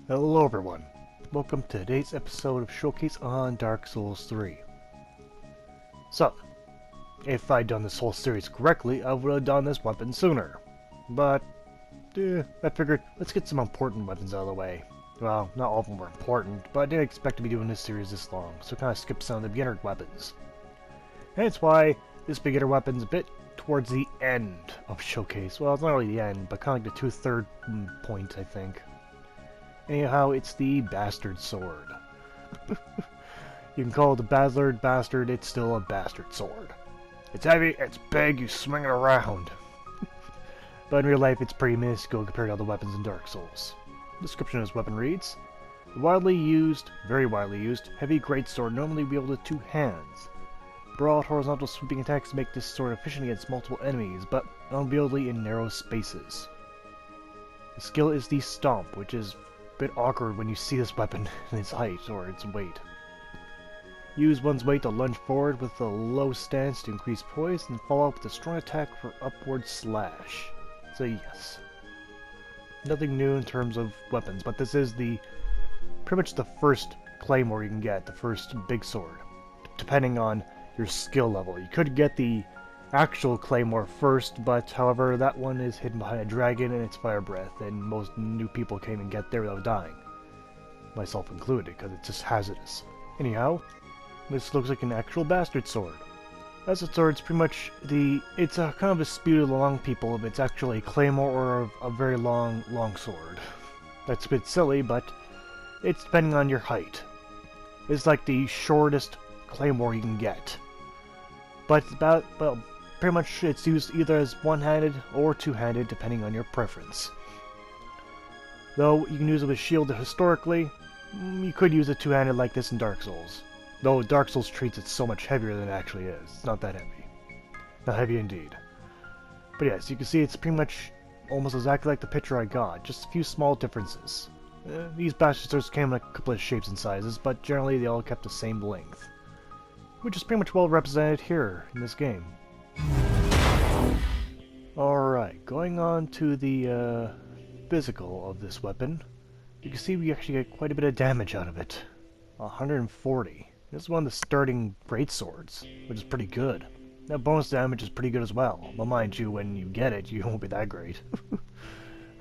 Hello everyone, welcome to today's episode of Showcase on Dark Souls 3. So, if I'd done this whole series correctly, I would have done this weapon sooner. But, I figured, let's get some important weapons out of the way. Well, not all of them were important, but I didn't expect to be doing this series this long, so kind of skip some of the beginner weapons. Hence why this beginner weapon's a bit towards the end of Showcase. Well, it's not really the end, but kind of like the two-third point, I think. Anyhow, it's the Bastard Sword. You can call it the Bastard, it's still a Bastard Sword. It's heavy, it's big, you swing it around. But in real life, it's pretty minuscule compared to other weapons in Dark Souls. The description of this weapon reads, widely used, very widely used, heavy greatsword normally wielded with two hands. Broad horizontal sweeping attacks make this sword efficient against multiple enemies, but unwieldy in narrow spaces. The skill is the Stomp, which is bit awkward when you see this weapon in its height or its weight. Use one's weight to lunge forward with a low stance to increase poise, and follow up with a strong attack for upward slash. So yes. Nothing new in terms of weapons, but this is pretty much the first claymore you can get, the first big sword, depending on your skill level. You could get the actual claymore first, but however that one is hidden behind a dragon and it's fire breath, and most new people can't even get there without dying, myself included, because it's just hazardous. Anyhow, this looks like an actual bastard sword. Bastard sword's pretty much it's a kind of a dispute among people if it's actually a claymore or a very long sword. That's a bit silly, but it's depending on your height. It's like the shortest claymore you can get, but it's about, well, pretty much it's used either as one-handed or two-handed depending on your preference. Though you can use it with shield historically, you could use it two-handed like this in Dark Souls. Though Dark Souls treats it so much heavier than it actually is. It's not that heavy. Not heavy indeed. But yes, you can see it's pretty much almost exactly like the picture I got, just a few small differences. These bastard swords came in a couple of shapes and sizes, but generally they all kept the same length, which is pretty much well represented here in this game. Alright, going on to the physical of this weapon, you can see we actually get quite a bit of damage out of it. 140. This is one of the starting greatswords, which is pretty good. That bonus damage is pretty good as well, but mind you, when you get it, you won't be that great.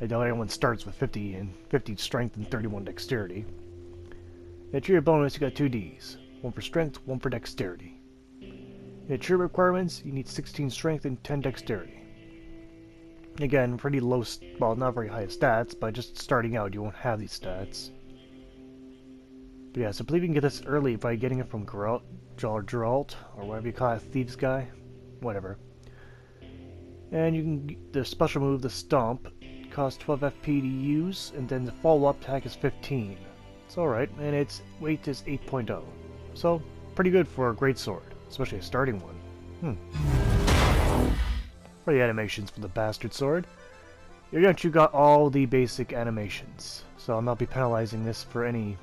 I doubt anyone starts with 50 strength and 31 dexterity. To achieve your bonus, you got 2 Ds. One for strength, one for dexterity. In achievement requirements, you need 16 strength and 10 dexterity. Again, pretty low, well, not very high stats, but just starting out, you won't have these stats. But yeah, so I believe you can get this early by getting it from Geralt, or whatever you call it, Thieves Guy, whatever. And you can, the special move, the Stomp, costs 12 FP to use, and then the follow-up attack is 15. It's alright, and its weight is 8.0. So, pretty good for a greatsword, especially a starting one. For the animations for the Bastard Sword, you got all the basic animations, so I'll not be penalizing this for any,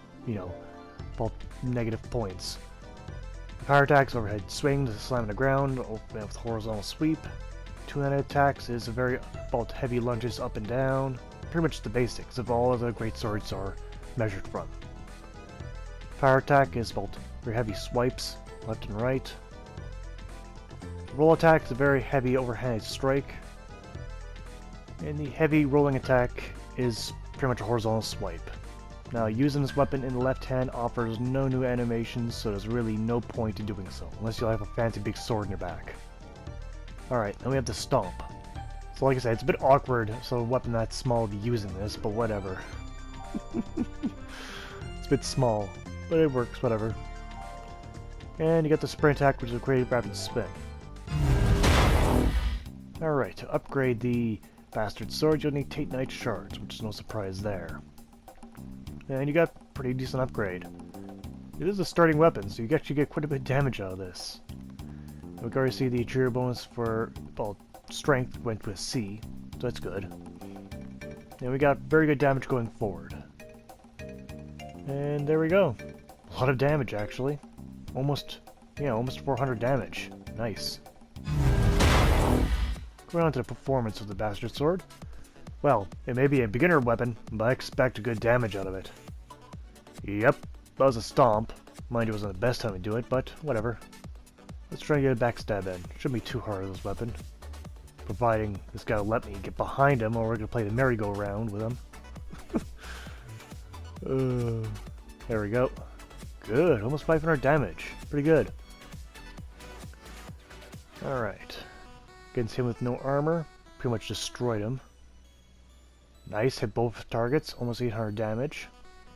negative points. Power attacks, overhead swing to slam on the ground, with horizontal sweep. Two-handed attacks is a very heavy lunges up and down. Pretty much the basics of all of the greatswords are measured from. Power attack is very heavy swipes, left and right. Roll attack is a very heavy overhanded strike. And the heavy rolling attack is pretty much a horizontal swipe. Now, using this weapon in the left hand offers no new animations, so there's really no point in doing so, unless you have a fancy big sword in your back. Alright, then we have the Stomp. So like I said, it's a bit awkward, so a weapon that small to be using this, but whatever. It's a bit small, but it works, whatever. And you got the Sprint attack, which is a great rapid spin. Alright, to upgrade the Bastard Sword, you'll need Titanite Shards, which is no surprise there. And you got a pretty decent upgrade. It is a starting weapon, so you actually get quite a bit of damage out of this. We can already see the achievement bonus for, strength went with C, so that's good. And we got very good damage going forward. And there we go. A lot of damage, actually. Almost 400 damage. Nice. Going on to the performance of the Bastard Sword. Well, it may be a beginner weapon, but I expect a good damage out of it. Yep, that was a stomp. Mind you, it wasn't the best time to do it, but whatever. Let's try and get a backstab in. Shouldn't be too hard with this weapon. Providing this guy will let me get behind him, or we're going to play the merry-go-round with him. There we go. Good, almost 500 damage. Pretty good. Alright. Against him with no armor. Pretty much destroyed him. Nice, hit both targets. Almost 800 damage.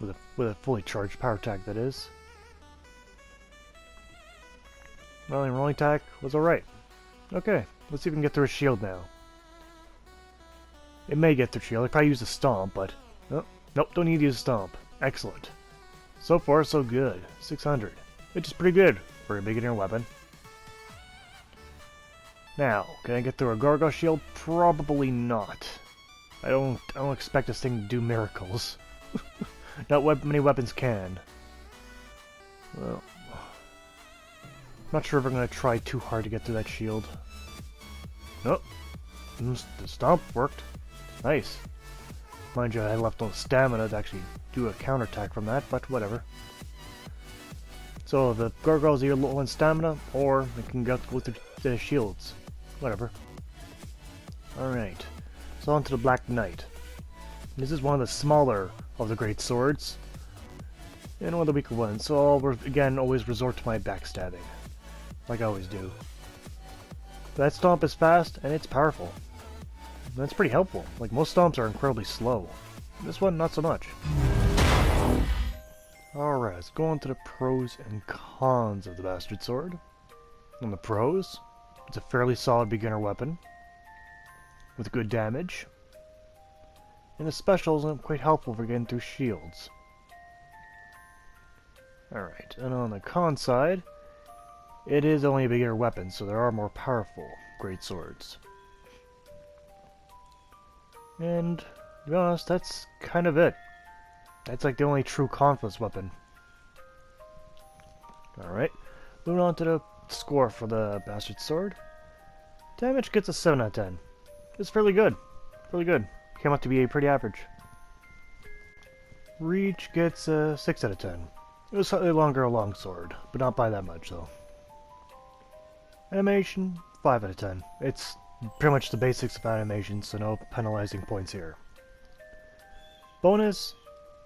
With a fully charged power attack, that is. Rolling attack was alright. Okay, let's see if we can get through a shield now. It may get through shield. I probably use a stomp, but... Oh, nope, don't need to use a stomp. Excellent. So far, so good. 600. Which is pretty good for a beginner weapon. Now, can I get through a gargoyle shield? Probably not. I don't expect this thing to do miracles. Not many weapons can. Well, not sure if I'm going to try too hard to get through that shield. Nope. The stomp worked. Nice. Mind you, I left no stamina to actually do a counterattack from that, but whatever. So the gargoyles are either low on stamina, or they can go through the shields. Whatever. Alright. So on to the Black Knight. This is one of the smaller of the great swords. And one of the weaker ones, so I'll again always resort to my backstabbing. Like I always do. That stomp is fast, and it's powerful. That's pretty helpful. Like, most stomps are incredibly slow. This one, not so much. Alright, let's go on to the pros and cons of the Bastard Sword. On the pros, it's a fairly solid beginner weapon. With good damage. And the specials are quite helpful for getting through shields. Alright, and on the con side, it is only a beginner weapon, so there are more powerful great swords. And, to be honest, that's kind of it. That's like the only true conflict weapon. Alright, moving on to the score for the Bastard Sword. Damage gets a 7 out of 10. It's fairly good. Really good. Came out to be a pretty average. Reach gets a 6 out of 10. It was slightly longer a longsword, but not by that much though. Animation, 5 out of 10. It's pretty much the basics of animation, so no penalizing points here. Bonus,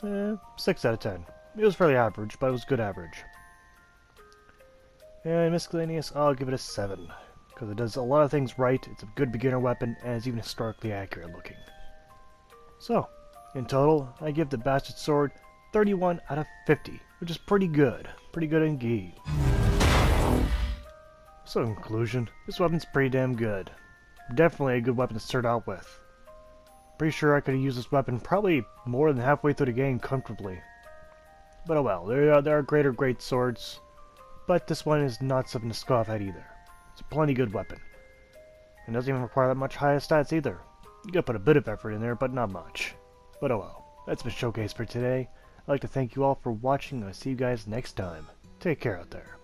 6 out of 10. It was fairly average, but it was good average. And miscellaneous, I'll give it a 7. Because it does a lot of things right, it's a good beginner weapon, and it's even historically accurate looking. So, in total, I give the Bastard Sword 31 out of 50, which is pretty good. Pretty good indeed. So in conclusion, this weapon's pretty damn good. Definitely a good weapon to start out with. Pretty sure I could have used this weapon probably more than halfway through the game comfortably. But oh well, there are greater great swords, but this one is not something to scoff at either. It's a plenty good weapon. It doesn't even require that much higher stats either. You gotta put a bit of effort in there, but not much. But oh well, that's been Showcase for today. I'd like to thank you all for watching, and I'll see you guys next time. Take care out there.